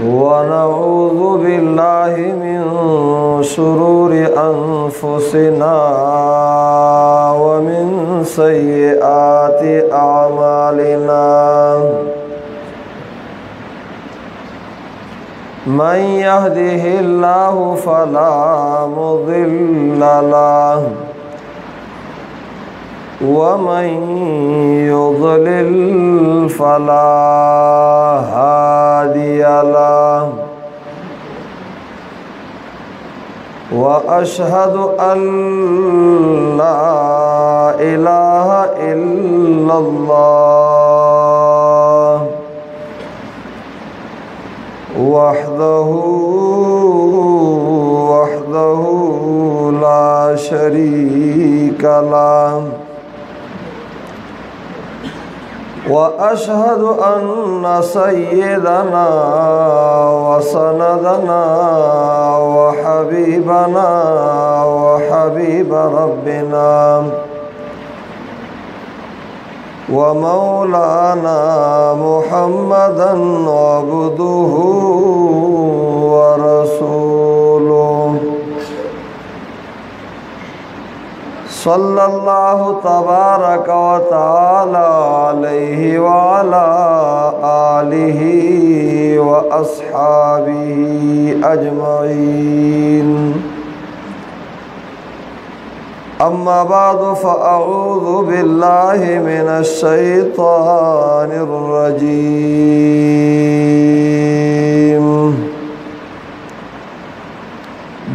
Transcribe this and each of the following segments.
ونعوذ بالله من شرور أنفسنا ومن سيئات أعمالنا من يهده الله فلا مضل له ومن يضلل فلا هادي له وأشهد أن لا إله إلا الله وحده لا شريك له وأشهد أن سيدنا وسندنا وحبيبنا وحبيب ربنا ومولانا محمدا عبده ورسوله صلى الله تبارك وتعالى عليه وعلى آله وأصحابه أجمعين أما بعد فأعوذ بالله من الشيطان الرجيم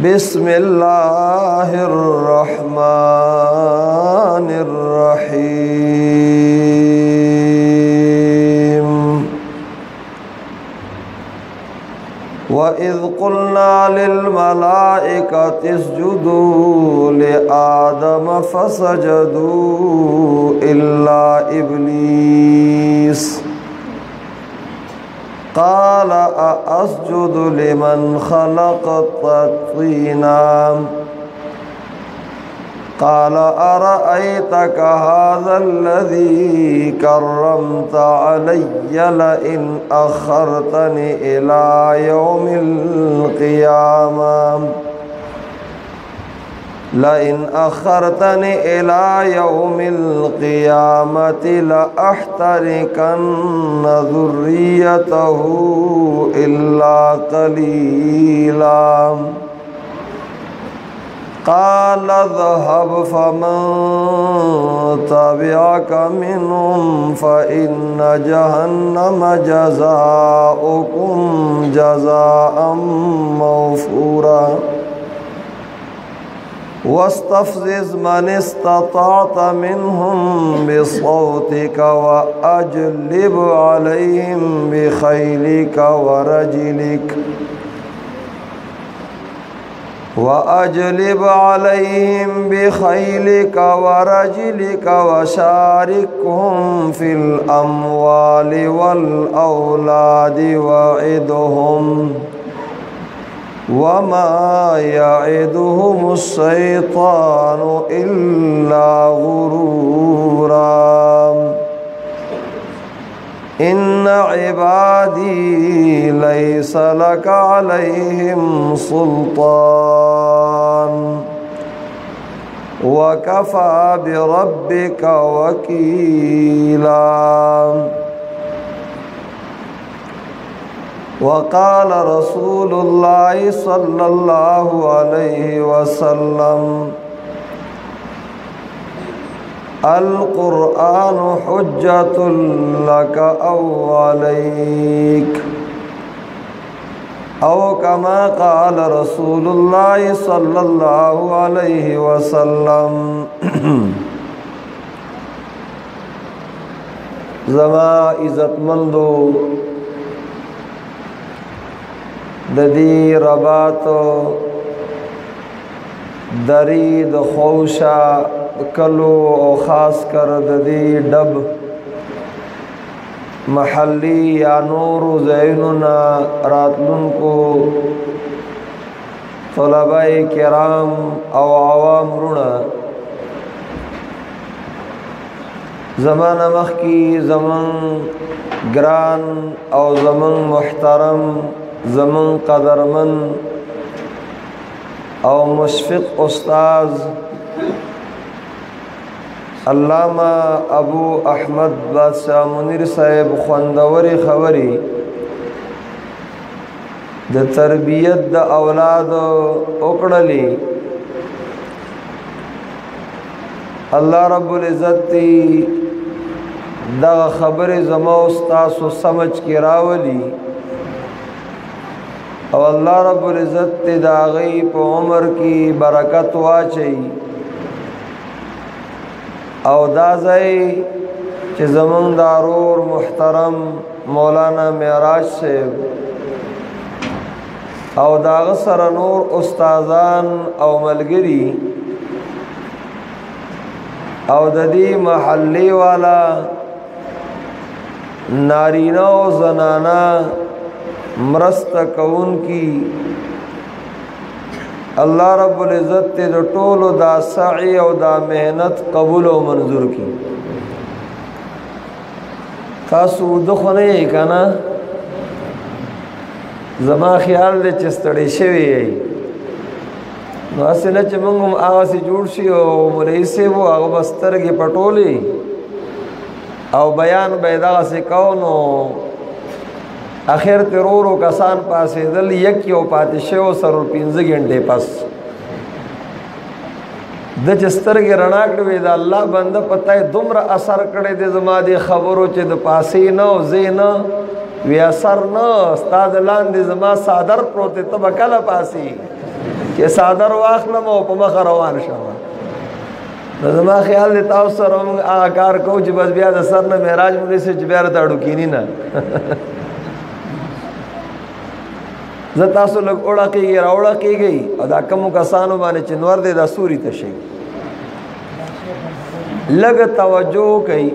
بسم الله الرحمن الرحيم وإذ قلنا للملائكة اسجدوا لآدم فسجدوا إلا إبليس قال أأسجد لمن خلقت طينا قال أرأيتك هذا الذي كرمت علي لئن أخرتني إلى يوم القيامة لأحتركن ذريته إلا قليلا قال اذهب فمن تبعك منهم فإن جهنم جزاؤكم جزاء موفورا واستفزز من استطعت منهم بصوتك وأجلب عليهم بخيلك ورجلك وشاركهم في الأموال والأولاد وعدهم وما يعدهم الشيطان إلا غرورا إن عبادي ليس لك عليهم سلطان وكفى بربك وكيلا وقال رسول الله صلى الله عليه وسلم القرآن حجة لك أو عليك أو كما قال رسول الله صلى الله عليه وسلم زما عزت مندو ددی رباتو درید خوشا کلو او خاص کر ددی ڈب محلی یا نور زیننا راتلن کو طلباء کرام او عوام رونا زمان مخ کی زمان گران او زمان محترم زمن قدرمن او مشفق استاذ علامہ ابو احمد بادشاہ منیر صاحب خوندوری خبری د تربیت د اولاد اکڑلی اللہ رب العزت تی دا خبر زما استاسو سمجھ کی راولی او اللہ رب العزت تی دا غی پا عمر کی برکت واچی او دا زئی چی زمان دارور محترم مولانا معراج سے او دا غسر نور استاذان او ملگری او ددی محلی والا نارینا و زنانا مرست کون کی اللہ رب العزت تے دا طول و دا سعی و دا محنت قبول و منظور کی تاسو دخو نہیں کنا زما خیال دے چستڑی شوی ہے نو اسی نا چی منگم آغا سی جوڑ شی او ملیسی وہ آغا بسترگی پٹولی او بیان بیداغا سی کونو اخیر ترورو کسان پاسی دل یکی او پاتی شو سرور 15 گھنٹے پس د چسترگی رناکڑوی دا اللہ بندہ پتائی دمر اثر کڑے دے زما دی خبرو چی دا پاسی نو زینا وی اثر نو استاد لان دی زما سادر پروتے تبا کلا پاسی کہ سادر واخلم او پا مخ روان شما زما خیال دی تاو سر ہم آقا کار کو چی بس بیا دا سر نا محراج ملی سے چی بیار تاڑو کینی نا زتاسو لگ اوڑا کی گئی راوڑا کی گئی او دا کمو کسانو بانے چنور دے دا سوری تشی لگ توجہ کئی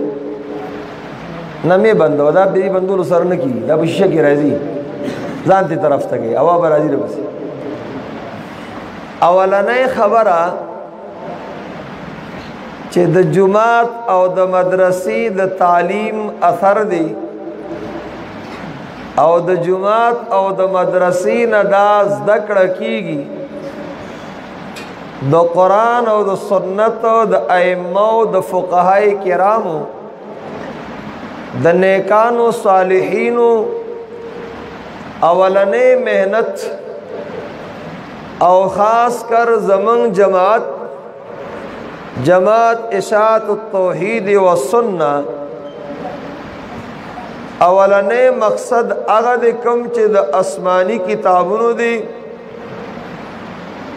نمی بندو دا بی بندو سر نکی دا بشیشہ کی رازی زانتی طرف تکی اواب رازی ربسی اولانای خبرہ چه دا جماعت او دا مدرسی دا تعلیم اثر دی او د جماعت او د مدرسې نه دا زده کړه کیږي د قرآن او د سنت او د ائمه او د فقهای کرامو د نیکانو صالحینو اولنې محنت او خاص کر زمن جماعت اشاعت التوحید و سنت اولنے مقصد اغد کم چی دا اسمانی کتابونو دی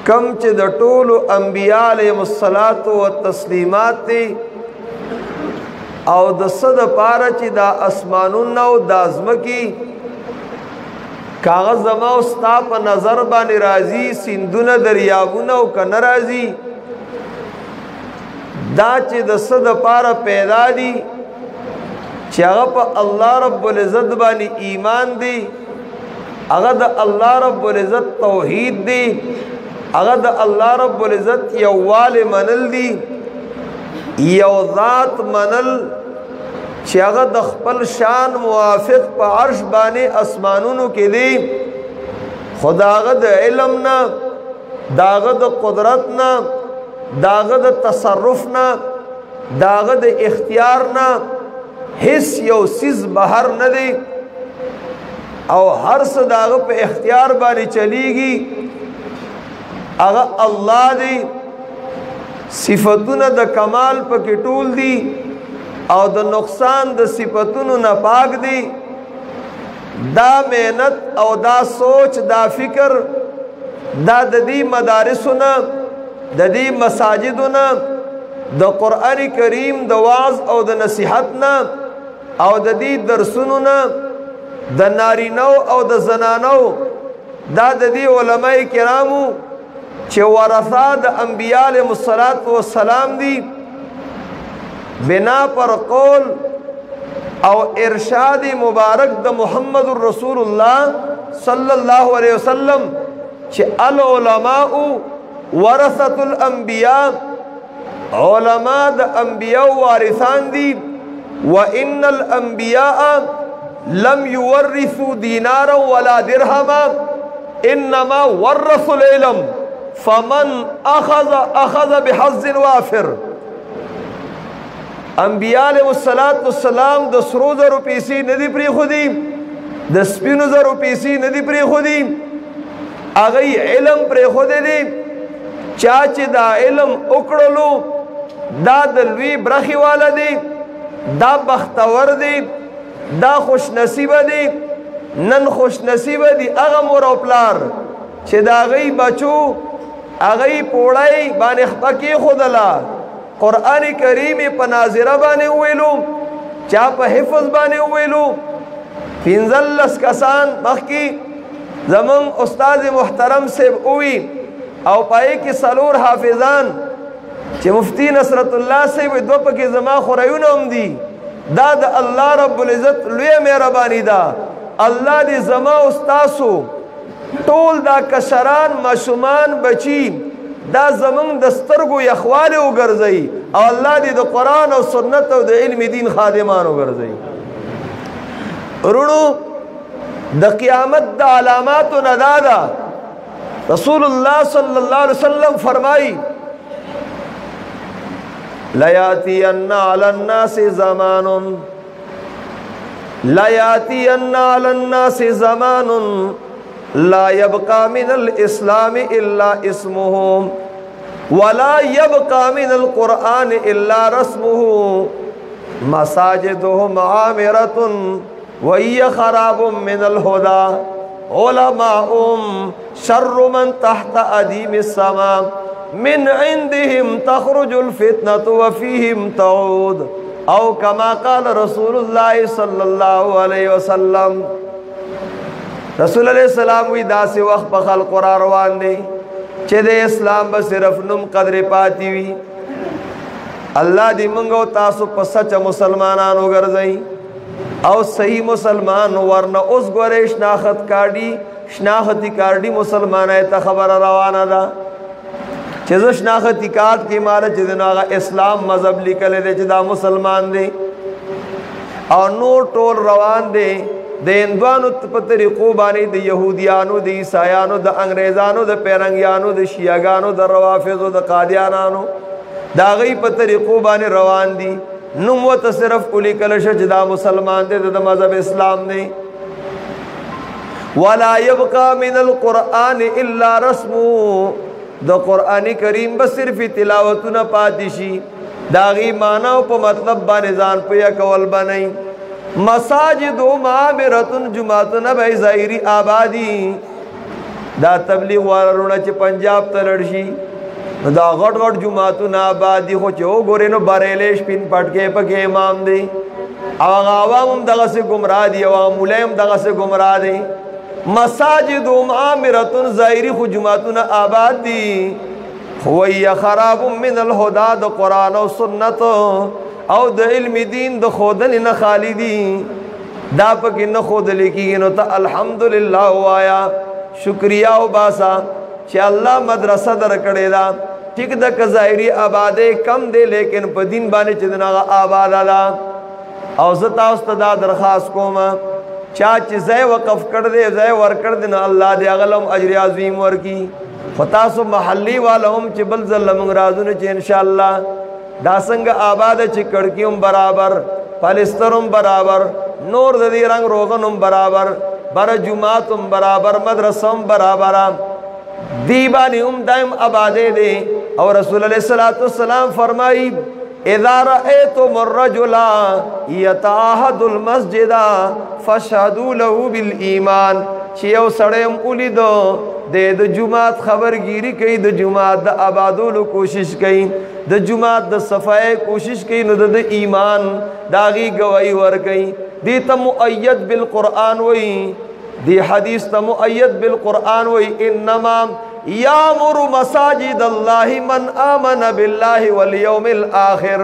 کم چی دا طول انبیاء علیہ الصلاة والتسلیمات دی او دا صد پارا چی دا اسمانون و دا ازمکی کاغذ زما استا پا نظر بانی رازی سندون دریابون و کنرازی دا چی دا صد پارا پیدا دی چی اغا پا اللہ رب العزت بانی ایمان دی اغا دا اللہ رب العزت توحید دی اغا دا اللہ رب العزت یووال منل دی یو ذات منل چی اغا دا خپل شان موافق پا عرش بانی اسمانونو کی دی خدا اغا دا علمنا دا اغا دا قدرتنا دا اغا دا تصرفنا دا اغا دا اختیارنا حس یو سیز بہر نہ دی او ہر صداغ پہ اختیار بانی چلی گی اگا اللہ دی صفتون دا کمال پا کٹول دی او دا نقصان دا صفتون نا پاک دی دا محنت او دا سوچ دا فکر دا دی مدارسونا دا دی مساجدونا دا قرآن کریم دا واز او دا نصیحتنا او د دې درسونو نه د نارینو او د زنانو دا د دې علماء کرامو چې ورثه د انبیاء علیهم السلام دي بنا پر قول او ارشاد مبارک د محمد رسول الله صلی الله علیه وسلم چې العلماء ورثه الانبیاء علماء د انبیاء وارثان دي وان الانبیاء لم يورثوا دینارا ولا درہما انما ورثوا العلم فمن اخذ بحظ وافر. انبیاء علیہ السلام د سرو زرو پیسې ندی پری خودی، د سپینو زرو پیسې ندی پری خودی، اغی علم پری خودی دی. چاچه دا علم اکڑلو دا دلوی برخی والا دی، دا بختور دی، دا خوش نصیب دی. نن خوش نصیب دی اغا مور او پلار چه دا اغی بچو اغی پوڑای بانی خپکی خودلا قرآن کریم پا ناظرہ بانے ہوئیلو، چا پا حفظ بانے ہوئیلو. پینزلس کسان مخی زمان استاذ محترم سے اوی او پائے کی سلور حافظان چه مفتی نصرت اللہ سے وی دو پکی زمان خوریون ام دی. دا دا اللہ رب العزت لوی مہربانی دا. اللہ دی زمان استاسو طول دا کشران مشمان بچی دا زمان دسترگو یخوالی اگرزئی او اللہ دی دا قرآن و سنت و دا علم دین خادمان اگرزئی. رونو دا قیامت دا علامات و ندادا رسول اللہ صلی اللہ علیہ وسلم فرمائی لَيَأْتِيَنَّ عَلَى النَّاسِ زَمَانٌ لَيَأْتِيَنَّ عَلَى النَّاسِ زَمَانٌ لَا يَبْقَى مِنَ الْإِسْلَامِ إِلَّا اسْمُهُ وَلَا يَبْقَى مِنَ الْقُرْآنِ إِلَّا رَسْمُهُ مَسَاجِدُهُمْ عَامِرَةٌ وَهِيَ خَرَابٌ مِنَ الْهُدَى عُلَمَاؤُهُمْ شَرُّ مَنْ تَحْتَ أَدِيمِ السَّمَاءِ من عندهم تخرج الفتنة وفيهم تعود او كما قال رسول الله صلی اللہ علیہ وسلم. رسول علیہ السلام وی دا سے وقت پا خلق را روان دے چه دے اسلام با صرف نم قدر پاتی وی. اللہ دی منگو تاسو پا سچ مسلمانانو گرزئی او صحیح مسلمان ورنہ اس گورے شناختی کارڈی مسلمان ایتا خبر روانا دا چیز شناختی کارڈ کی مالا چیزنو آگا اسلام مذہب لکلے دے چیزا مسلمان دے اور نور ٹول روان دے دے اندوانو طریقو بانی دے یہودیانو دے عیسائیانو دے انگریزانو دے پیرنگیانو دے شیعگانو دے روافظو دے قادیانانو دا غی پا طریقو بانی روان دی. نموت صرف کلی کلش جدا مسلمان دے دے مذہب اسلام دے. وَلَا يَبْقَى مِنَ الْقُرْآنِ إِلَّا رَسْمُ دا قرآن کریم بس صرف تلاوتنا پاتشی داغی معنی پا مطلب بانزان پیا کول بنائی. مساجد و معامرتن جماعتنا بھائی ظاہری آبادی دا تبلیغ والا رونا چی پنجاب تلڑشی دا غٹ غٹ جماعتنا آبادی خوچے ہو گورے نو بریلیش پین پٹکے پکے امام دے آغا عوام دغا سے گمراہ دی آغا مولیم دغا سے گمراہ دے. مساجد و معامرتن ظاہری خو جماعتنا آباد دی وَيَّ خَرَابٌ مِّنَ الْهُدَى دا قرآن و سنت او دا علم دین دا خودن نخالی دی دا پکی نخود لکی گنو تا الحمدللہ وایا شکریہ و باسا چی اللہ مدرسہ در کڑے دا ٹک دا ظاہری آبادے کم دے لیکن پا دین بانے چیدنا آبادا دا او زتا استدا درخواست کوما چاچ زی وقف کر دے زی ور کر دینا اللہ دے اغلم اجر عظیم ور کی فتاسو محلی والا ہم چی بل ظلم رازون چی انشاءاللہ دا سنگ آباد چی کڑکیم برابر پالسترم برابر نور دی رنگ روغنم برابر بر جماعتم برابر مدرسم برابر دیبانی دائم آبادے دے. اور رسول علیہ السلام فرمائی اذا رأيتم الرجل يتعاهد المسجد فاشهدوا له بالایمان چیو سڑیم اولی دو دے د جماعت خبرگیری کئی د جماعت د آبادولو کوشش کئی د جماعت د صفائے کوشش کئی نو د ایمان داغی گواہی ور کئی. دی تا مؤید بالقرآن وئی دی حدیث تا مؤید بالقرآن وئی انما یامر مساجد اللہ من آمن باللہ والیوم الاخر.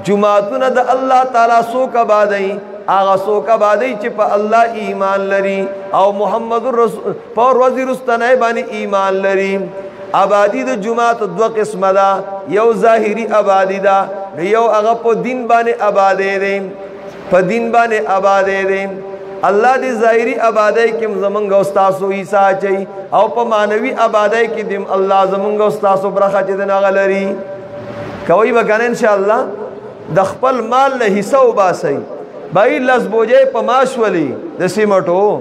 جماعتنا دا اللہ تعالیٰ سوکا بادئی آغا سوکا بادئی چی پا اللہ ایمان لری او محمد الرسول پور وزیر استنائی بانی ایمان لری. آبادی دا جماعت دو قسم دا یو ظاہری آبادی دا یو آغا پا دین بانے آبادے دیں پا دین بانے آبادے دیں. الله دې ظاهري آبادی کې زمونږ او ستاسو عیسی اچي او په مانوي آبادی کې دې الله زمونږ او ستاسو برخه چې دې نغلري کوي وګان ان شاء الله د خپل مال له حصہ وباسي بای لس بوجه په ماش ولي د سیمټو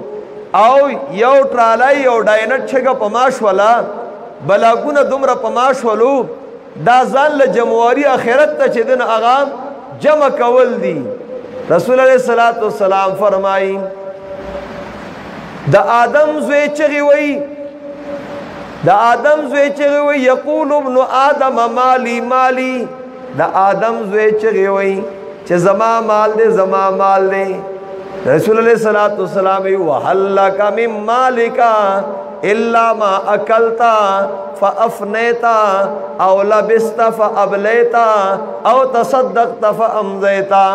او یو ټرالای یو ډاینټ چګه په ماش ولا بلاګونه دومره په ماش ولو دا ځان له جمهوریت اخرت ته چې دن اغام جمع کول دي رسول الله صلی الله علیه وسلم فرمایي د آدم زوی چغي وي د آدم زوی چغي وي یقول ابن آدم مالی مالی د آدم زوی چغي وي چې زما مال دې زما مال دې رسول الله صلی الله علیه وسلم وهلک من مالک الا ما اکلتا فافنیتا او لبست فابلیتا او تصدقت فامضیتا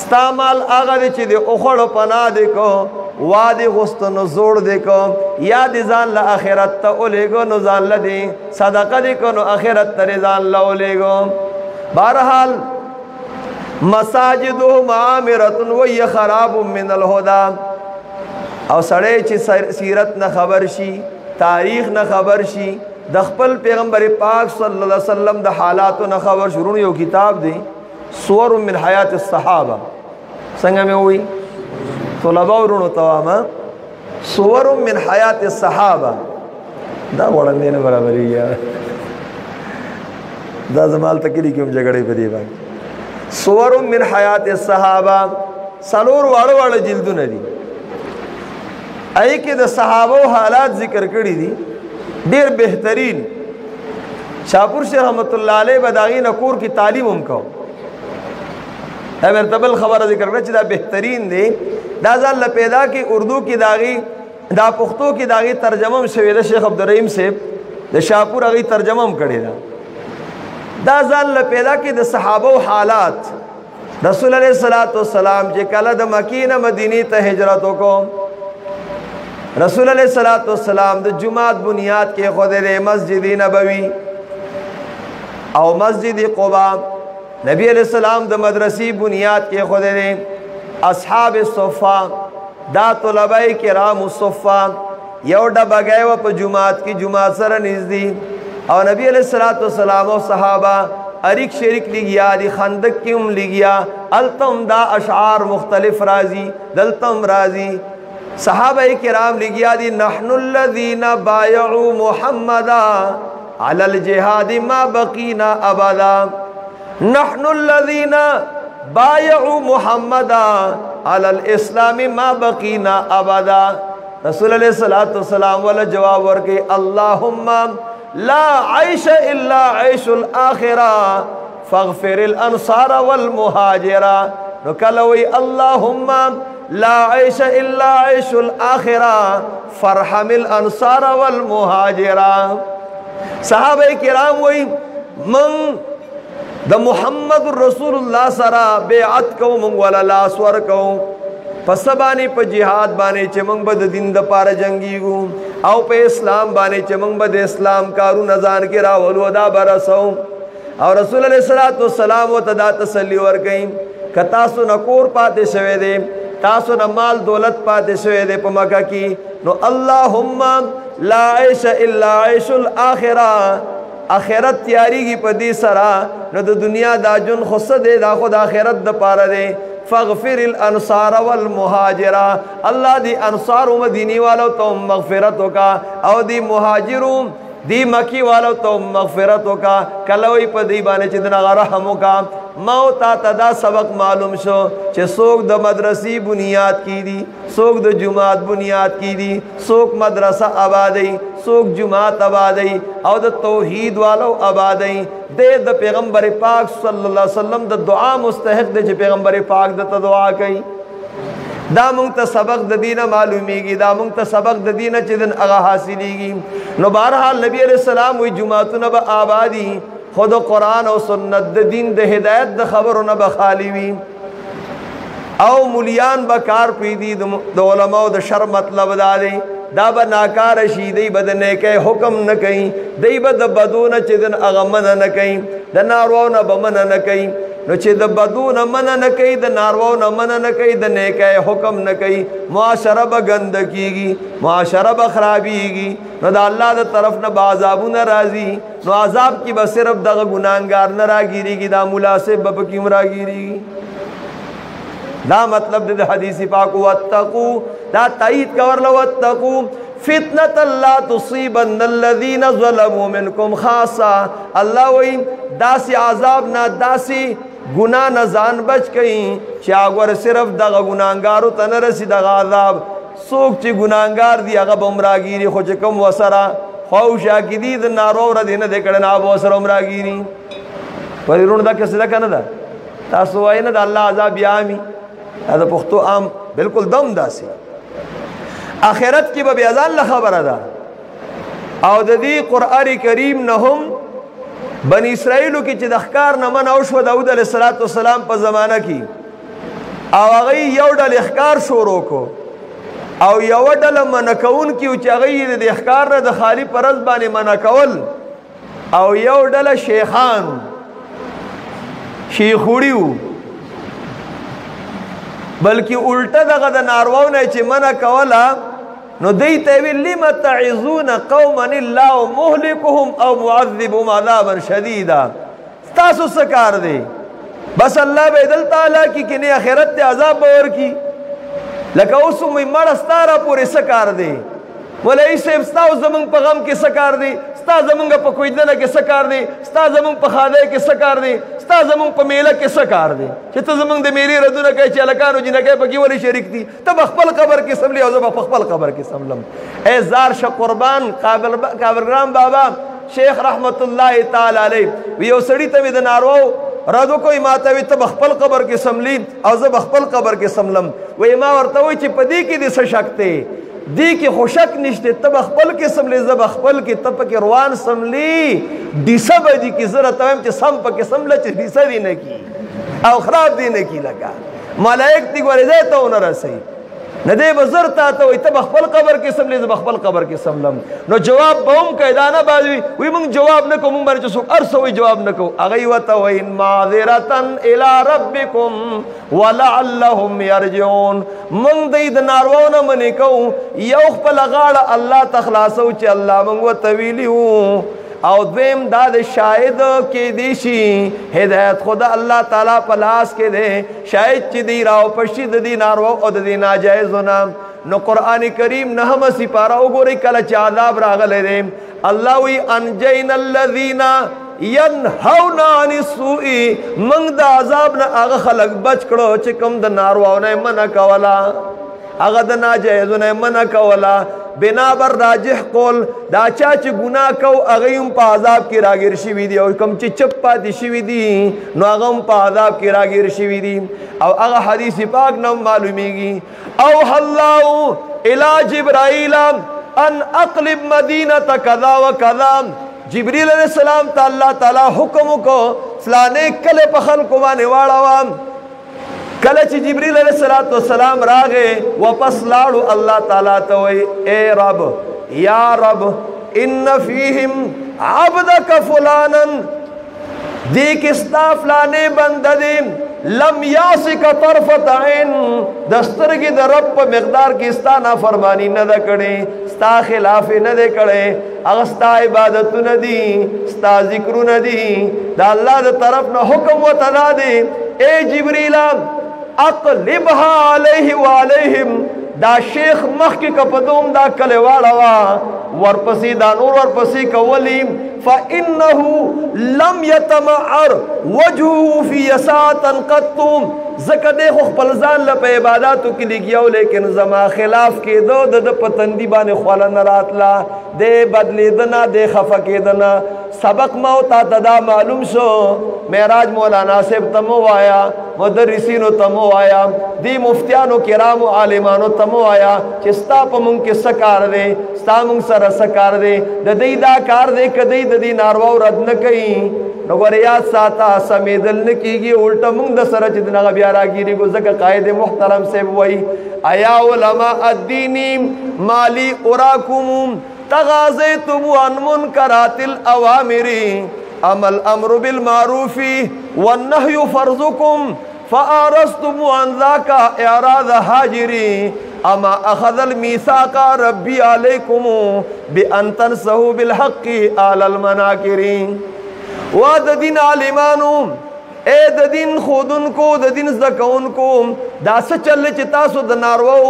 ستا مال هغه چې د اوخړو پناه دی کو وادي غستنو زوړ دی کو یا دې ځان له آخرت ته ولېږو نو ځان له دې صدقه دی کو نو آخرت ته ځان له ولېږو بهرحال مساجدهم عامرة وهي خراب من الهدى او سړی چې سیرت نه خبر شي تاریخ نه خبر شي د خپل پیغمبر پاک صلی الله علیه وسلم د حالاتو نه خبر شروع یو کتاب دی صور من حیات الصحابه څنګه مې وی طلبه ورونو تمام صور من حیات الصحابه دا وړاندې نه برابرې یا دا زمال تکلی کوم جګړې په دی باندې صور من حیات الصحابه سلور واړه واړه جلدونه دي ای کې د صحابه حالات ذکر کړی دي ډیر بهترین شاپور شیخ رحمت الله علیه بداغی نکور کی تعلیم هم کو مرتبل خبره ذکر کړه چې دا بهترین دی دا ځل پیدا کی اردو کی داغي دا پښتو کی داغي ترجمه هم شوی د شیخ عبدالرحیم صاحب د شاپور هغه ترجمه هم کړی دا ځل پیدا کی د صحابه حالات رسول الله صلی الله علیه وسلم چې کله د مکې نه مدینه ته هجرت وکړ رسول الله صلی الله علیه وسلم د جمعات بنیاد کې خدای مسجد نبوي او مسجد قباء نبی علیہ السلام د مدرسې بنیاد کې خدای اصحاب الصفا دا طلبه کرام الصفا یو ډبګای و په جمعات کې جمعات سره نږدې او نبی علیہ الصلوۃ والسلام او صحابه اریک شریک لګیا دي خندق کې هم لګیا التم دا اشعار مختلف رازي دلتم رازي صحابه کرام لګیا دي نحن الذين بايعوا محمدا على الجهاد ما بقينا ابدا نحن الذين بايعوا محمدا على الاسلام ما بقينا ابدا رسول الله صلی الله علیه وسلم ول جواب ورکي اللهم لا عيش الا عيش الاخره فاغفر الانصار والمهاجر نکلوي اللهم لا عيش الا عيش الاخره فرحم الانصار والمهاجر صحابه کرام وای من د محمد رسول الله سره بیعت کو مونږ ولا لاس ور کو پسبانی په جهاد باندې چې مونږ به د دین د پاره جنگیږو او په اسلام باندې چې مونږ به د اسلام کارونه ځان کې راولو دا برسو او رسول الله صلی الله علیه وسلم او تدا تسلی ور کئ کتا سو نکور پاتې شوه دې تاسو نه مال دولت پاتې شوه دې په مکه کې نو اللهم لا عيش الا عيش الاخره اخرت تیاریږي په دې سره نو د دنیا دا جون خصه دې دا خود اخرت د پاره دې فاغفر الانصار والمهاجر الله دی انصار و مدینی والو تو مغفرت کا او دی مهاجرو دی مکی والو تو مغفرت کا کلوی په دی باندې چې دنا رحم کا موت تا سبق معلوم شو چې څوک د مدرسې بنیاد کی دي څوک د جمعات بنیاد کی دي څوک مدرسه آبادی څوک جمعات آبادی او د توحید والو آبادی د پیغمبر پاک صلی الله علیه وسلم د دعا مستحق دی چې پیغمبر پاک د دعا کوي دا مونږ ته سبق د دینه معلومیږي دا مونږ ته سبق د دینه چې دن هغه حاصلېږي نو بهرحال نبی علیہ السلام وی جمعتونه به آبادی خود قرآن او سنت د دین د هدایت د خبرونه به خالی وي او مليان به کار پیدي د علماء د شر مطلب دادي دا به ناکار شي دی به د نیکه حکم نه کوي دی به د بدونه چې دن هغه من نه کوي د نارواونه به من نه کوي نو چې د بدو نه منع نه کوي د نارواو نه منع نه کوي د نیکۍ حکم نه کوي معاشره به ګنده کیږي معاشره به خرابیږي نو د الله د طرف نه به عذابونه راځي نو عذاب کې به صرف دغه ګناهګار نه راګیریږي دا مناسب به پکې هم راګیریږي دا مطلب د حدیث پاک واتقوا دا تایید کورله واتقوا فتنة لا تصيبن الذين ظلموا منكم خاصة الله وی داسی عذاب نه داسی گناہ نه ځان بچ کئ چې هغه صرف دغه ګناهګارو ته نه رسي دغه عذاب څوک چې ګناهګار دی هغه به عمراګيري خو چې کوم وسره خوشا کې دي د نارو ور دي نه د کړه نه ابو سره عمراګيري پرېرون دا کیسه ده کنه دا تاسو وای نه د الله عذاب یامي دا پښتو عام بالکل دم داسي آخرت کی به ازان له خبره ده او د دې قران کریم نه هم بنی اسرائیلو کې چې د ښکار نه من او شو داود علیه السلام په زمانہ کې او هغه یو ډول ښکار شروع کو او یو ډول منکون کې چې هغه د ښکار نه د خالی پرز باندې منکول او یو ډول شیخان شیخوړیو بلکې الټه دغه د نارواو نه چې منع کوله نو دی ته ویل لم تعظون قوما الله مهلكهم او معذبهم عذابا شديدا تاسو څه کار دی بس الله به دل تعالی کی کنه اخرت ته عذاب باور کی لکه اوس مې مړ ستاره پورې څه کار دی ولای صاحب ستاسو زمون په غم کې څه کار دی ستاسو زمونږ په کویدنه کې څه کار دی ستاسو زمونږ په خاده کې څه کار دی ستاسو زمونږ په میله کې څه کار دی چې ته زمونږ د میری ردونه کوي چې الکانو جنګه پکې ولې شریک دي ته خپل قبر کې سملی او زه په خپل قبر کې سملم ای زار ش قربان قابلګرام بابا شیخ رحمت الله تعالی علیه یو سړی ته د نارو رادو کوئی ماته وي ته خپل قبر کې سملی او زه خپل قبر کې سملم وای ما ورته وای چې پدې کې د څه شک ته دی کې خوشک نشته تب خپل کې سملی زب خپل کې تب کې روان سملی دیسه به دي کې زره تم چې سم پکې سمل چې دیسه دی نه کی او خراب دی نه کی لگا ملائک دی ګورې ځای ته ونه رسي نه دی بزر ته ته وي تب خپل قبر کې سملی زب خپل قبر کې سملم نو جواب به هم قاعدانه باندې وي موږ جواب نه کوم باندې چې څوک ارسوي جواب نه کو اغه وته وین معذرتن الى ربکم ولعلهم يرجعون موږ د نارواونه منې کو یو خپل غاړه الله تخلاصو چې الله موږ وتویلیو او دویم دا د شاهد کې دی شي هدایت خدا الله تعالی په لاس کې دی شاید چې دی راو پښې د دې ناروا او د دې ناجایزونه نو قران کریم نه هم سپاره وګورئ کله چې عذاب راغلی دی الله وی انجینا الذین ینهون عن السوء من د عذاب نه هغه خلق بچ کړو چې کوم د نارواونه منع کولا هغه د ناجایزونه منع کولا بنا بر راجح قول دا چا چې ګناه کو هغه هم په عذاب کې راګیر شوی دی او کوم چې چپ پاتې شوی دی نو هغه هم په عذاب کې راګیر شوی دی او هغه حدیث پاک نو معلومیږي او الله الی جبرائیل ان اقلب مدینه کذا وکذا جبريل علیہ السلام ته الله تعالی حکم کو فلانے کله په خلکو باندې واړو کله چې جبريل علیہ السلام راغې واپس لاړو الله تعالی ته وی اے رب یا رب ان فیهم عبدک فلانا دی کستا فلانے بنده دی لم یاسک طرفت عین دسترګي د رب په مقدار کې ستا نافرمانی نه ده کړې ستا خلاف نه ده کړې هغه ستا عبادتونه دي ستا ذکرونه دي دا الله د طرف نه حکم وتعالى دی اے جبرئیل اقلبها علیه وعلیهم دا شیخ مخ کې کپدوم دا کله واړه ورپسې دا نور ورپسې کولی فانه لم يتمعر وجهه في ساعه قط زکه د خپل ځان له عبادتو کې لګیاو لیکن زما خلاف کې د پتندی باندې خواله نه راتلا د بدلیدنه د خفه کېدنه سبق ما او تا معلوم شو معراج مولانا صاحب تمو آیا مدرسینو تمو آیا دی مفتیانو کرامو عالمانو تمو آیا چې ستا په مونږ کې سکار دی ستا مونږ سره سکار دی د دې دا کار دی کدی د دې ناروا رد نه کوي نو ګوریا یاد ساته سمیدل نه کیږي الټه مونږ د سره چې دغه بیا راګيري ګزکه قائد محترم صاحب وای ایا علماء الدین مالی اوراکم تغازیتم عن منکرات الاوامر عمل امر بالمعروف والنهي فرضكم فارستم عن ذاك اعراض حاجري اما اخذ الميثاق ربي عليكم بان تنسوا بالحق على المناكرين. واد دین عالمانو اے د دین خودونکو د دین زکونکو دا سچل چې تاسو د نارو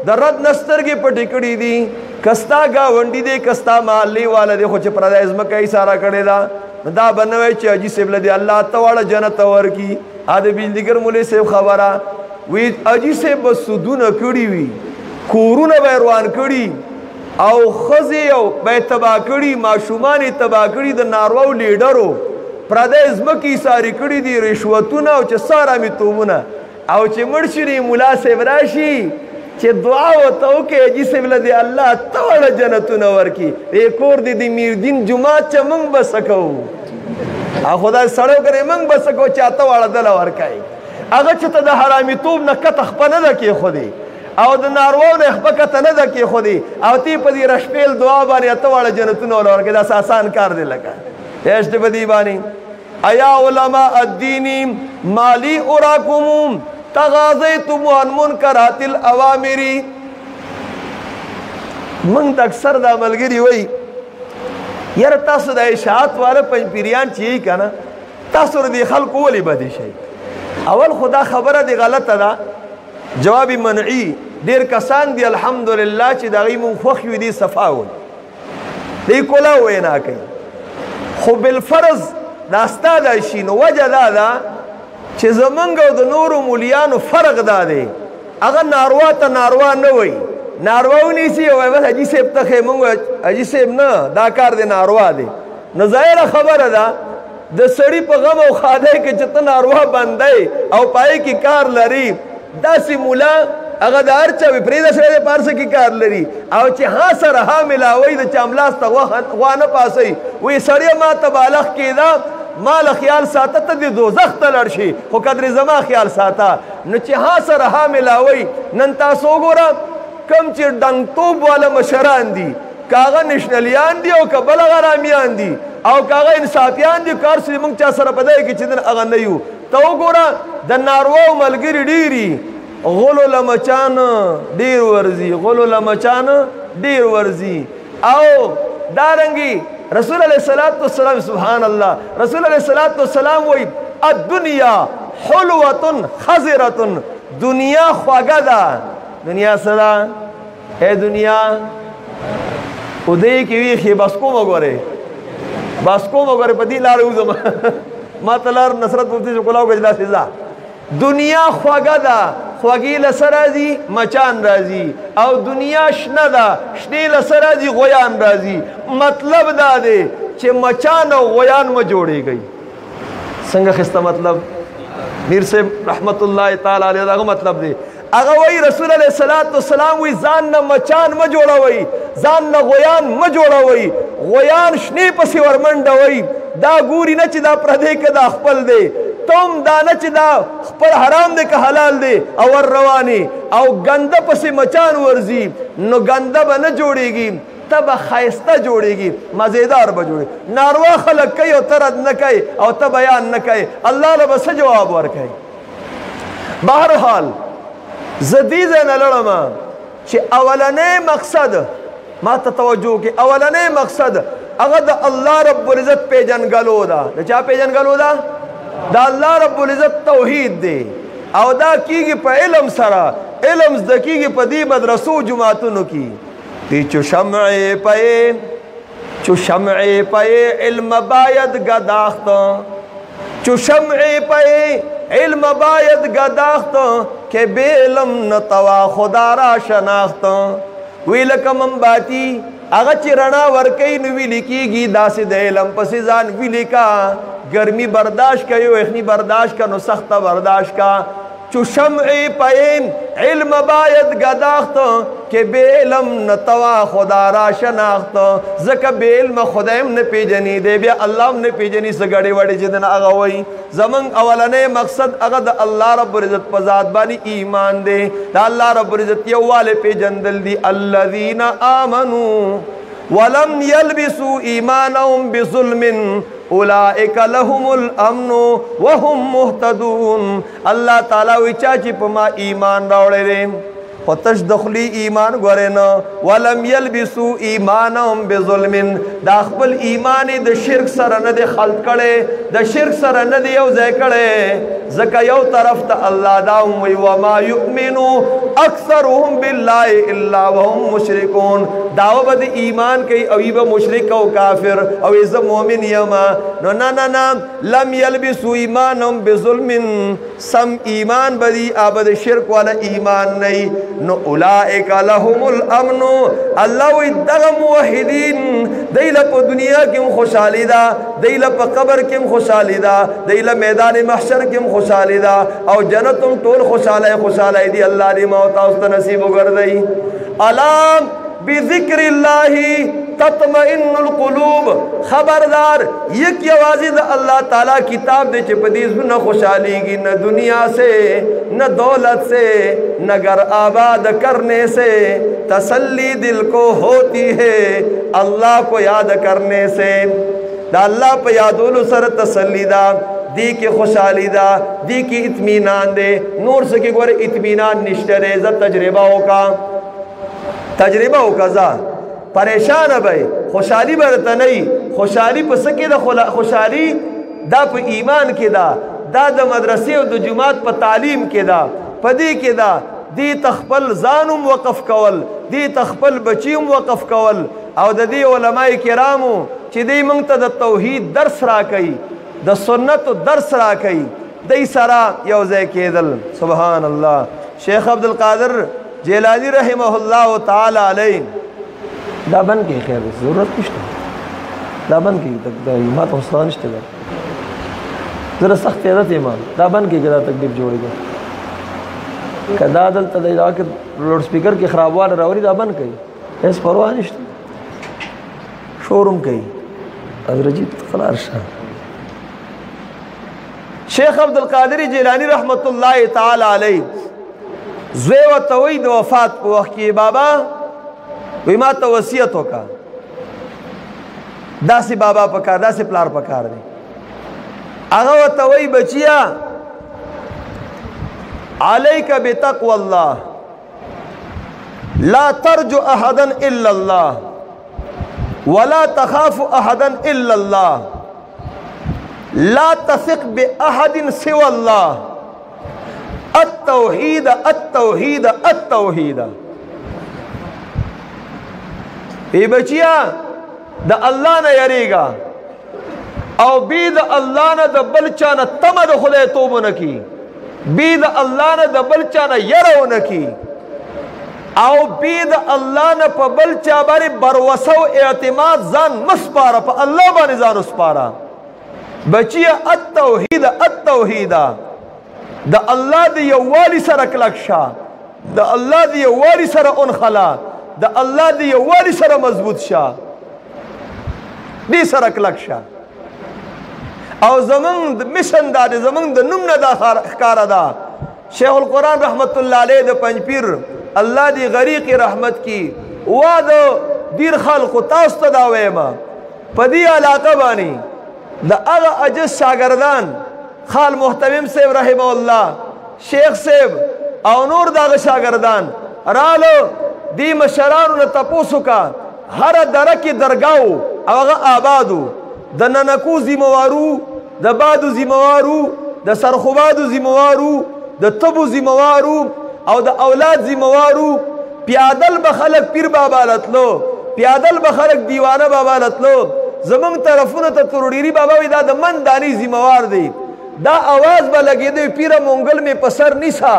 د رد نسترګې پټې کړې دي، کستا گاونډي دی کستا محلي والا دی، خو چې پردای ځمکه یې سارا کړې ده دا بنوي چې اجي صاحب لدی الله تعالی جنت ورکی. ا د بجلیګر مولوی صاحب خبره وی اجي صاحب سودونه کړی وی، کورونه به روان کړي او خزي او به تبا کړي، ماشومان تبا کړي، د نارو لیډرو پردای ځمکې ساری کړي دي، رشوتونه او چې سارا می تومونه او چې مرشري مولا صاحب راشي چې دعا وته وکړي اجي صاحب لدی الله تعالی جنتونه ورکی. کور دی د میر دین جمعه چې موږ بسکو خدای سړیو کرے منگ بسکو چاہتا والا دل ورکائی اگر چتا دا حرامی توب نکت اخپا ندا کی خودی او دا نارواو نا اخپا کتا ندا کی خودی او تی پا دی رشپیل دعا بانی اتا والا جنتون والا ورکائی دا ساسان کار دی لکا ایشت پا دی بانی. ایا علماء الدینی مالی اراکموم تغازیتم عن منکرات الاوامری. منگ تا اکثر دا ملگری وی یار تاسو د اشاعت والا پنځ پیریان چې کنه تاسو ردی خلق ولی بدی شي. اول خدا خبره دی غلطه ده، جواب منعی ډیر کسان دی الحمدلله چې دغه مون خوخ وی دي صفاول دی کولا وینا کوي، خو بالفرض داستا د شي نو وجه دا چې زمونږ او د نورو مولیانو فرق دا دی، هغه ناروا ته ناروا نه وای، نارواو نیسی او بس اجی صاحب ته خیمونګ اجی صاحب نه دا کار دی ناروا دی. نو ظاهره خبره ده د سړی په غم او خاده کې چې ته ناروا باندې او پای کې کار لري داسې مولا هغه د هر چا پرېده سره د پارسه کې کار لري او چې ها سره ها ملاوي د چاملاس ته غوا نه پاسي وی سړی ما ته بالغ کېده مال خیال ساته ته د دوزخ ته لړ شي، خو قدر زما خیال ساته. نو چې ها سره ها ملاوي نن تاسو وګوره کم چې ډنګتوب والا مشران دي، کاغه نشنلیان دي او کبل غرامیان دي او کاغه انصافیان دي، کار سره موږ چا سره پدای کې چې دن اغه نه یو. ته وګوره د نارواو ملګری ډیری غلو لمچان ډیر ورزي، غلو لمچان ډیر ورزي او دارنګي رسول الله صلوات والسلام سبحان الله رسول الله صلوات والسلام وای الدنیا حلوه خضره، دنیا خواږه ده. دنیا صدا اے دنیا ادھے کی ویخی باسکو مگوره باسکو مگوره پتی لار اوزم ما تلار نصرت مفتی شکلاو گجلا سزا. دنیا خواگا دا خواگی لسر رازی مچان رازی او دنیا شنه دا شنی لسر رازی غیان رازی. مطلب دا دے چه مچان او غیان ما جوڑے گئی سنگا خستا مطلب میر سے رحمت اللہ تعالی علیہ دا مطلب دے اگه وی رسول الله صلوات والسلام وی ځان نه مچان ما جوړوي، ځان نه غویان ما جوړوي، غویان شنی پسې ورمنډوي، دا ګوري نه چې دا پردی کې دا خپل دی، تم دا نه چې دا خپل حرام دی که حلال دی او ور رواني او ګنده پسې مچان ورزي نو ګنده به نه جوړیږي، ته به ښایسته جوړیږي، مزیدار به جوړي. ناروا خلک کوي او ته رد نه کوي او ته بیان نه کوي، الله له به څه جواب ورکوي. بهرحال زدیزه نه لړم چې اولنې مقصد ما ته توجه کې اولنې مقصد هغه د الله رب العزت پیژنګلو ده. د چا پیژنګلو ده؟ د الله رب العزت توحید دی او دا کیږي په علم سره، علم زده کیږي په دې مدرسو جماعتونو کې. تی چو شمع پای علم باید گداخت، چو شمع پای علم باید گداخت که بے علم نتوا خدا را شناخت. وی لکه منباتی اغه چې رڼا ورکوي نو ویلې کېږي داسې د علم پسې ځان ویلې کا، ګرمي برداشت کا یو یخني برداشت کا نو سخته برداشت کا. چو شمع پایم علم باید گداخت که بے علم نتوا خدا را شناخت. زکه بے علم خدایم نه پیژني دی بیا الله هم نه پیژني څه ګډې وډې چې دنه هغه وایي. زمونږ اولنی مقصد هغه د الله رب العزت په ذات باندې ایمان دی، د الله رب العزت یووالی پیژندل دي. الذین آمنوا ولم یلبسوا ایمانهم بظلم اولئک لهم الامن وهم مهتدون. الله تعالی وی چا چې په ما ایمان راوړی دی خو تش دخلی ایمان گوره نا ولم یلبسو ایمانهم بظلم دا خپل ایمان د شرک سره نه دی خلط کړي د شرک سره نه دی یو ځای کړي ځکه یو طرف ته الله دا وی وما یؤمنو اکثرهم بالله الا وهم مشرکون داو بد ایمان کوي او یبه مشرک او کافر او ز مؤمن یما نو نه نه لم یلبسو ایمانهم بظلم سم ایمان بدی ابد شرک والا ایمان نه نو اولئک لهم الامن. الله وی دغه موحدین دیله په دنیا کې خوشحالی ده دیله په قبر کې خوشحالی ده دیله میدان محشر کې خوشحالی ده او جنت ټول خوشاله دی. الله دې موت او نصیب وګرځي. الام بذکر الله تطمئن القلوب. خبردار یک یوازې د الله تعالی کتاب دې چې په دې زونه خوشحالیږي نه دنیا سے نہ دولت سے نہ گھر آباد کرنے سے تسلی دل کو ہوتی ہے اللہ کو یاد کرنے سے. دا اللہ پہ یادولو سر تسلی دا دی کی خوشحالی دا دی کی اطمینان دے نور سکی گوھر اطمینان نشترے زا تجربہ ہو کا پریشان بھائی خوشحالی برتا نہیں خوشحالی پا سکی دا خوشحالی دا پا ایمان کی دا دا مدرسے و دا جماعت پا تعلیم کی دا پا دی کی دا دی تخپل زانم وقف کول دی تخپل بچیم وقف کول او دا دی علماء کرامو چی دی منگتا دا توحید درس را کئی دا سنت درس را کئی دی سرا یوزے کیدل. سبحان اللہ. شیخ عبدالقادر جیلانی رحمہ اللہ تعالی علیہ دا بن کے خیر ضرورت کشتا دا بن کے تک دا ایمات حسنان اشتے گا ذرا سخت عدت ایمان دا بن کے گدا تکبیر جوڑی گا کہ دا دل تا دا کہ لوڈ سپیکر کی خرابوال راوری دا بن کئی ایس پروان اشتے شورم کئی از رجیت قرار شاہ. شیخ عبدالقادر جیلانی رحمت اللہ تعالی علیہ زوی و توید وفات کو وقت کی بابا وی ما تا وصیت ہوکا دا سی بابا پکار دا سی پلار پکار دی اغا و توی بچیا علیک بتقوی اللہ لا ترجو احدا الا اللہ ولا تخاف احدا الا اللہ لا تثق باحد سوى الله التوحید التوحید التوحید. ای بچیا دا اللہ نہ یریگا او بی دا اللہ نہ دا بلچانا تمد خدای توبو نکی بی دا اللہ نہ دا بلچانا یرو نکی او بی دا اللہ نہ پا بلچا باری بروسو اعتماد زان مسپارا پا اللہ بانی زان اسپارا. بچیا التوحید التوحید دا اللہ دی یوالی سر کلک شا دا اللہ دی یوالی سر انخلا دا اللہ دی یوالی سر مضبوط شا دی سر کلک شا او زمان مشن دا دی زمان دا نمنا دا خکارا دا. شیخ القرآن رحمت اللہ علیہ دا پنج پیر اللہ دی غریق رحمت کی وا دا دیر خلق تاستا دا ویما پا دی علاقہ بانی دا اغا عجز شاگردان خال محتمم صاحب رحمہ اللہ شیخ صاحب او نور دا اغا شاگردان رالو دی مشرانو نا تپوسو کا ہر درکی درگاو او اغا آبادو دا ننکو زیموارو دا بادو زیموارو دا سرخوبادو زیموارو دا تبو زیموارو او دا اولاد زیموارو پیادل بخلق پیر بابا لتلو پیادل بخلق دیوانه بابا لتلو زمان طرفونه تا تروڑیری بابا وی دا دا من دانی زیموار دی دا آواز با لگی دی پیر مونگل میں پسر نیسا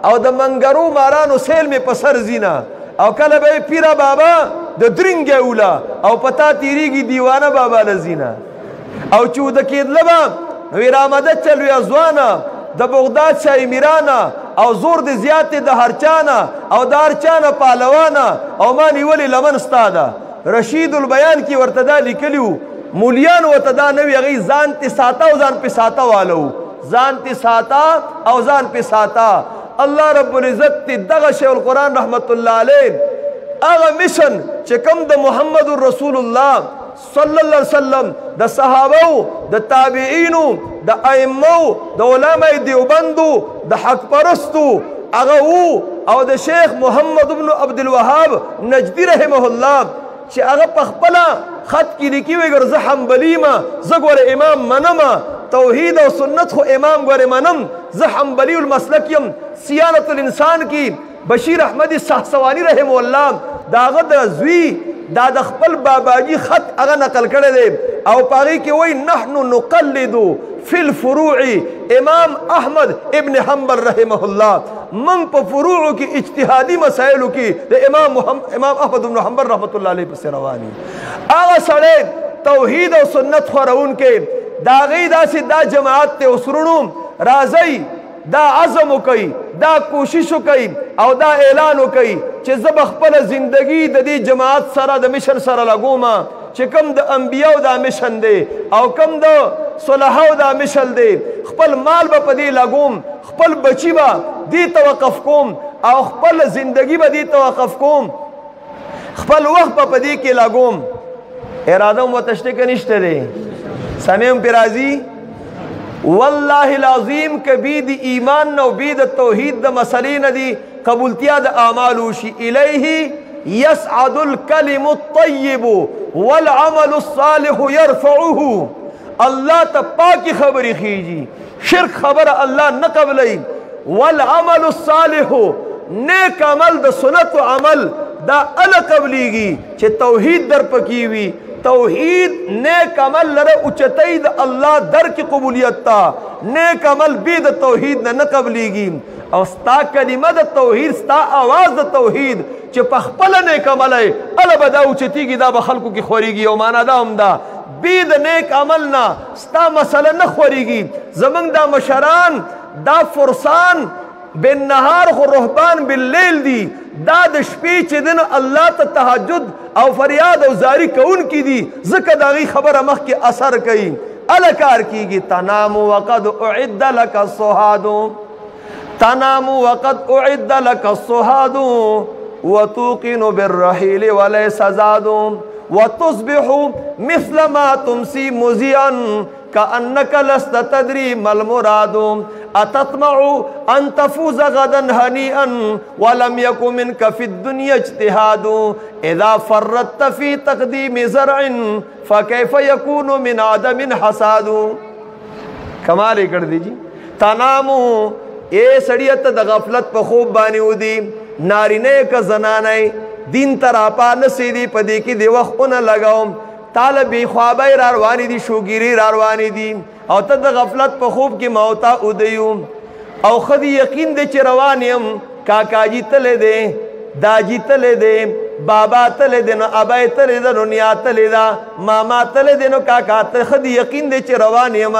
او دا منگرو مارانو سیل میں پسر زینا او کل بای پیر بابا دا درنگ اولا او پتا تیری گی دیوانا بابا لزینا او چودکید لبا وی رامدت چلوی ازوانا دا بغداد شای میرانا او زور دی زیادت دا هرچانا او دا هرچانا پالوانا او مانی ولی لمن استادا رشید البیان کی ورتدا لکلیو مولیان ورتدا نوی اغی زان تی ساتا او زان پی ساتا والو زان تی ساتا او زان پی ساتا. اللہ رب العزت تی دغا شیخ القرآن رحمت اللہ علیہ اغا مشن چکم دا محمد الرسول اللہ صلی اللہ علیہ وسلم دا صحابو د تابعینو د ائمو د علماء دیوبندو د حق پرستو هغه وو او د شیخ محمد بن عبد الوهاب نجدی رحمه الله چې هغه په خپل خط کې لیکي وي ګر زه حنبلی ما زه ګوره امام منم توحید او سنت خو امام ګوره منم زه حنبلی المسلک یم صیانت الانسان کی بشیر احمد صحصوانی رحمه الله داغه د زوی دا د خپل باباجی خط هغه نقل کړی دی او پاغي کې وای نحنو نقلد فی الفروع امام احمد ابن حنبل رحمه الله من په فروع کې اجتهادي مسائلو کې د امام احمد بن حنبل رحمت الله علیه پس رواني هغه سره توحید او سنت خورون کې دا غي دا جماعت ته وسرونو راځي دا عزم کوي دا کوشش کوي او دا اعلان کوي چې زب خپل زندگی د دې جماعت سره د مشن سره لګوم چې کم د انبیاء دا مشن دی او کم د صلحاو دا مشن دی خپل مال به پدې لګوم خپل بچی به دې توقف کوم او خپل زندگی به دې توقف کوم خپل وخت به پدې کې لګوم اراده مو تشتک نشته دی سمیم پیرازی والله العظیم کبی دی ایمان نو بی د توحید د مسلې نه دی قبولتیا د اعمال شي الیه یسعد الکلم الطیب والعمل الصالح يرفعه الله ته پاکی خبرې خیږي شرک خبر الله نه قبلای والعمل الصالح نیک عمل د سنت عمل دا ال قبلیږي چې توحید در پکې وي توحید نیک عمل لره اوچتای د الله در کی قبولیت تا نیک عمل بی د توحید نه قبلیږي او ستا کلمه د توحید ستا आवाज د توحید چې په خپل نیک عمل ال بدا اوچتیږي دا به خلکو کې خوريږي او معنا دا هم دا بی د نیک عمل نه ستا مسله نه خوريږي زمنګ دا مشران دا فرسان بالنهار خو رهبان باللیل دی دا د شپې چې دن الله ته تهجد او فریاد او زاری کون کی دی زکه داغي خبره مخ کې اثر کوي الکار کیږي تنام وقد اعد لك الصهاد تنام وقد اعد لك الصهاد وتوقن بالرحيل وليس زاد وتصبح مثل ما تمسي مذيعا كأنك لست تدري ما المراد أتطمع أن تفوز غدا هنيئا ولم يكن منك في الدنيا اجتهاد إذا فرطت في تقديم زرع فكيف يكون من عدم حساد کمال کر دیجی تنامو اے سڑیت د غفلت په خوب باندې ودی نارینه ک زنانه دین تراپا نسیدی پدې کې دی وختونه لگاوم طالبی خوابای روانی دی شوگیری روانی دی او ته د غفلت په خوب کې موتا ودیوم او خدي یقین دې چې روانیم کاکاجی تله دې داجی تله دې بابا تله دې نو ابای تله دې نو نیا تله دا ماما تله دې نو کاکا ته خدي یقین دې چې روانیم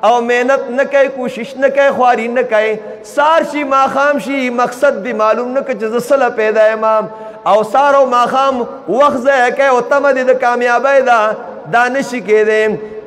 او محنت نه کوي کوشش نه کوي خواري نه کوي سار شي ماخام شي مقصد دی معلوم نه چې زسله پیدا امام او سارو ماخام وخت ځای کوي او تم دې د کامیابی دا دانش کې دې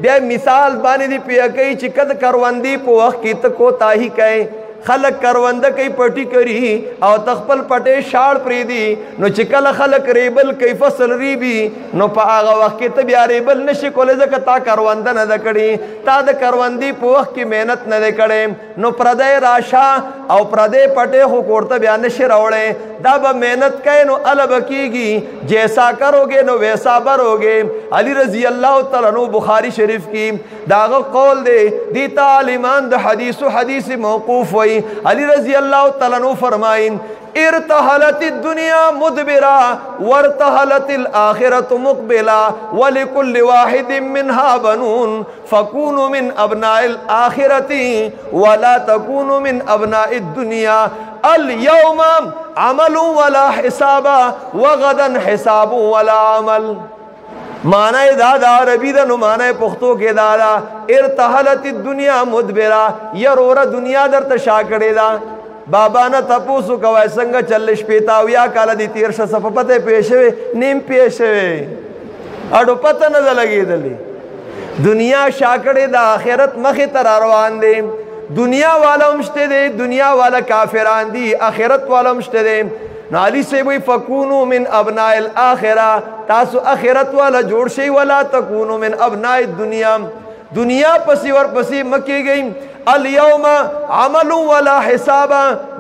بیا مثال باندې دی پیا کوي چې کد کروندې په وخت کې ته کو تاهي کوي خلق کرونده کوي پټي کوي او تخپل پټه شاړ پری دي نو چې کله خلق ریبل کوي فصل ریبي نو په هغه وخت کې ته بیا ریبل نشي کولای ځکه تا کرونده نه کړي تا د کروندې په وخت کې مهنت نه کړي نو پردې راشه او پردې پټه هو کوړته بیا نشي راوړې دا به مهنت کوي نو الب کیږي جیسا کروगे نو ویسا بروगे علی رضی الله تعالی عنہ بخاری شریف کی داغه قول دی دی تعلیمان د حدیث موقوف وی علی رضی اللہ تعالیٰ عنہ فرمائیں ارتحلت الدنیا مدبرا وارتحلت الآخرة مقبلا ولكل واحد منها بنون فكونوا من أبناء الآخرة ولا تكونوا من أبناء الدنيا اليوم عمل ولا حساب وغدا حساب ولا عمل معنی دا عربی دا نو معنی پختو کے دا ارتحلت الدنیا مدبرا یرور دنیا در تشاکڑی دا بابا نا تپوسو کوای سنگا چلش پیتاویا کالا دی تیر شا سفا پتے پیشوے نیم پیشوے اڈو پتہ نزا لگی دلی دنیا شاکڑی دا آخرت مخی تر آروان دے دنیا والا امشتے دے دنیا والا کافران دی آخرت والا امشتے دے نالی سے بھی فکونو من ابناء الاخرہ تاسو اخرت والا جوڑ شئی ولا تکونو من ابناء الدنیا دنیا پسی ور پسی مکی گئی الیوم عمل ولا حساب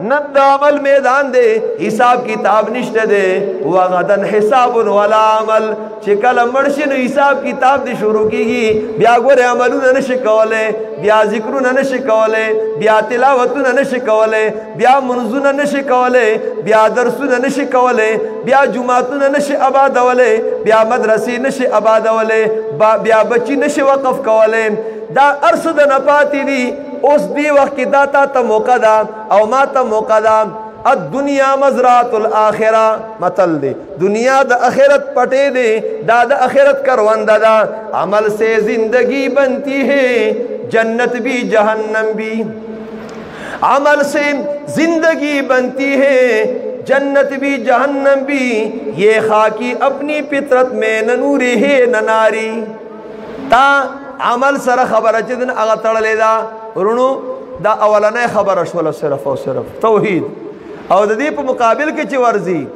ند عمل میدان دے حساب کتاب نشتے دے وغدن حساب ولا عمل چکل مرشن حساب کتاب دی شروع کی گی بیا گور عملون نشکولے بیا ذکرون نشکولے بیا تلاوتون نشکولے بیا منزون نشکولے بیا درسون نشکولے بیا جمعتون نش آبادولے بیا مدرسی نش آبادولے بیا بچی نش وقف کولے دا ارصد نپاتی دی اس دی وقت کی داتا تا موقع دا او ما تا موقع دا الدنیا مزرعت الاخرہ مطل دے دنیا دا اخرت پٹے دے دا دا اخرت کروندہ دا عمل سے زندگی بنتی ہے جنت بھی جہنم بھی عمل سے زندگی بنتی ہے جنت بھی جہنم بھی یہ خاکی اپنی فطرت میں نہ نوری ہے نہ ناری تا عمل سره خبره چې دن هغه تړلې ده ورونو دا اولنۍ خبره شوله صرف او صرف توحید او د دې په مقابل کې چې ورځي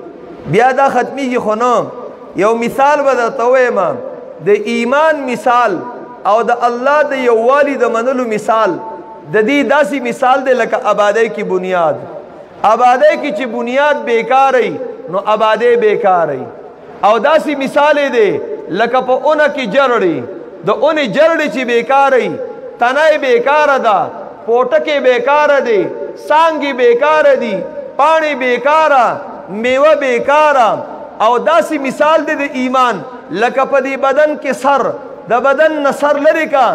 بیا دا ختمیږي خو نه یو مثال به درته ووایم د ایمان مثال او د الله د یووالي د منلو مثال د دې داسې مثال دی لکه آبادۍ کی بنیاد آبادۍ کی چې بنیاد بیکاری نو آبادۍ بیکاری او داسې مثال دی لکه په اونه کې جرړي د اونې جرړې چې بیکاري تنه بیکاره ده پوټکې بیکاره دی سانګې بیکاره دي پاڼې بیکاره میوه بیکاره او داسې مثال دی د ایمان لکه په دې بدن کې سر د بدن نه سر لرې کا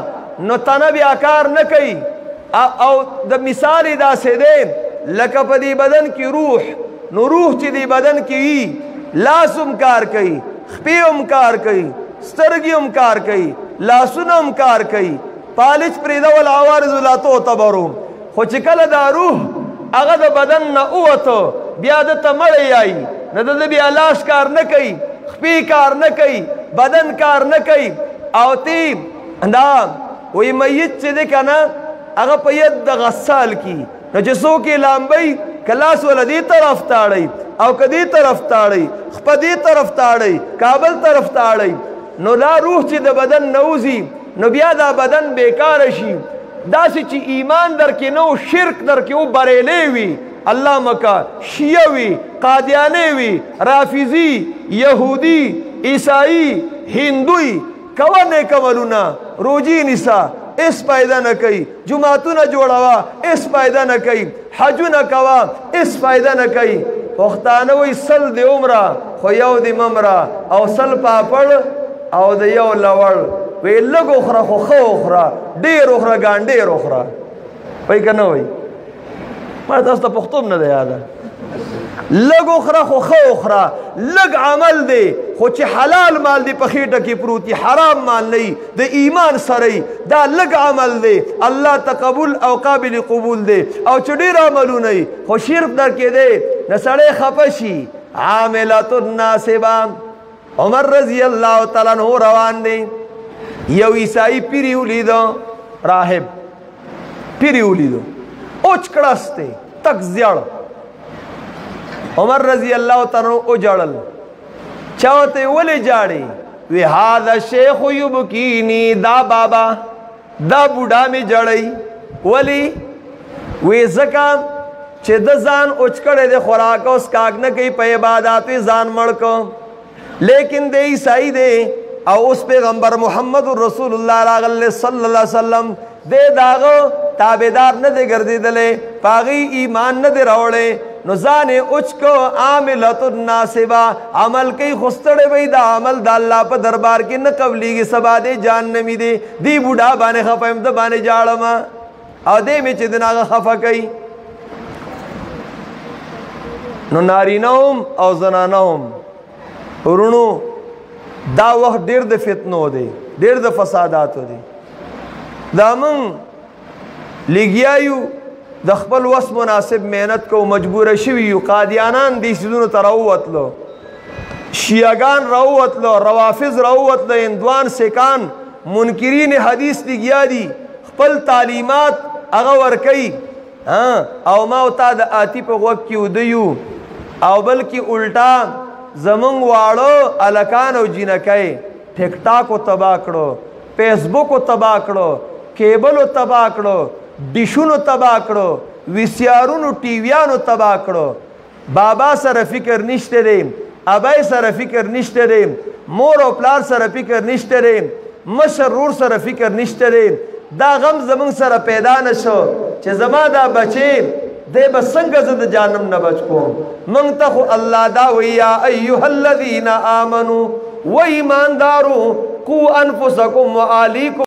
نو تنه بیا کار نه کوي او د مثال یې داسې دی لکه په دې بدن کې روح نو روح چې دې بدن کې وي لاس هم کار کوي خپې هم کار کوي سترګې هم کار کوي لاسونه هم کار کوي پالچ پرېږدول عوارض لا تعتبرو خو چې کله دا روح هغه د بدن نه ووته بیا دته مړی یایي نه د ده بیا لاس کار نه کوي خپې کار نه کوي بدن کار نه کوي او تی دا وایي میت چې دی که نه هغه په ید د غسال کی نو چې څوک یې لامبئ که لاس وله دې طرف تاړئ او که دې طرف تاړئ خپه دې طرف تاړئ کابل طرف تاړئ نو دا روح چې د بدن نوزی نو بیا دا بدن بیکار شي داسې چې ایمان در کې نو شرک در کې و بریلی وي الله مکا شیعه وي قادیانی وي رافضي یهودي عیسائی هندوی کوه نیک عملونه روجی نیسه اس پیدا نه کوي جماعتونه جوړوه اس پیدا نه کوي حجونه کوه اس پیدا نه کوي پښتانه وایي سل د عمره خو یو د ممره او سل پاپړ او د یو لوړ وی لږ وخوره خو ښه وخوره ډېر وخوره ګان ډېر وخوره پوهېږي که نه وایي ما تاسو ته پښتو هم نه دی یاده لږ وخوره خو ښه وخوره لږ عمل دی خو چې حلال مال دی په خېټه کې پروت دی حرام مال نه وي د ایمان سره وي دا لږ عمل دی الله تقبل او قابل قبول دی او چې ډېر عملونه وي خو شرک در کې دی نه سړی خفه شي عاملة ناصبه عمر رضی اللہ تعالیٰ عنہ روان دی یو عیسائی پیری ولیدو راہب پیری ولیدو اوچ کڑستے تک زیڑ عمر رضی اللہ تعالیٰ عنہ اجڑل چاوتے ولی جاڑی وی هذا شیخ یبکینی دا بابا دا بوڑا میں جڑی ولی وی زکا چه دا زان اوچ کڑے دے خوراکا اس کاک نکی پہ عباداتوی زان مڑکو لیکن دے عیسائی دے او اس پیغمبر محمد رسول اللہ راغل صلی اللہ علیہ وسلم دے داغو تابدار نہ دے گردی دلے پاغی ایمان نہ دے روڑے نزانے اچ کو عاملت الناسبہ عمل کئی خستڑے بھئی دا عمل دا اللہ پا دربار کی نقبلی گی سبا دے جہنمی دے دی بوڑھا بانے خفایم دا بانے جاڑما او دے میں چی دن آغا خفا کئی نو ناریناؤم او زناناؤم ورونو دا وقت ډیر د فتنو دی ډیر د فساداتو دی دا من لګیایو د خپل وس مناسب محنت کو مجبور شوی یو قادیانان دې سيزونو ته راووتلو شیعگان راووتلو روافض راووتلو هندوان سکان منکرین حدیث لګیا دي خپل تعلیمات هغه ورکي او ما او تا د آتی په وخت کې ودیو او بلکې الټا زمونږ واړو الکان او جنکۍ ټیک ټاک او تبا کړو फेसबुक तबाह करो, केबल तबाह करो, डिशुन तबाह करो, विसियारुन टीवियान तबाह करो। बाबा सर फिक्र निश्ते दे, अबे सर फिक्र निश्ते दे, मोर और प्लार सर फिक्र निश्ते दे, मशरूर सर फिक्र निश्ते दे। दा गम जमन सर पैदा नशो चे जमा दा बचे दे बसंग जद जानम न बचको मंग तखु अल्लाह दा वया अय्युहल्लज़ीना आमनू व ईमानदारू कु अनफुसकुम व अहलीकुम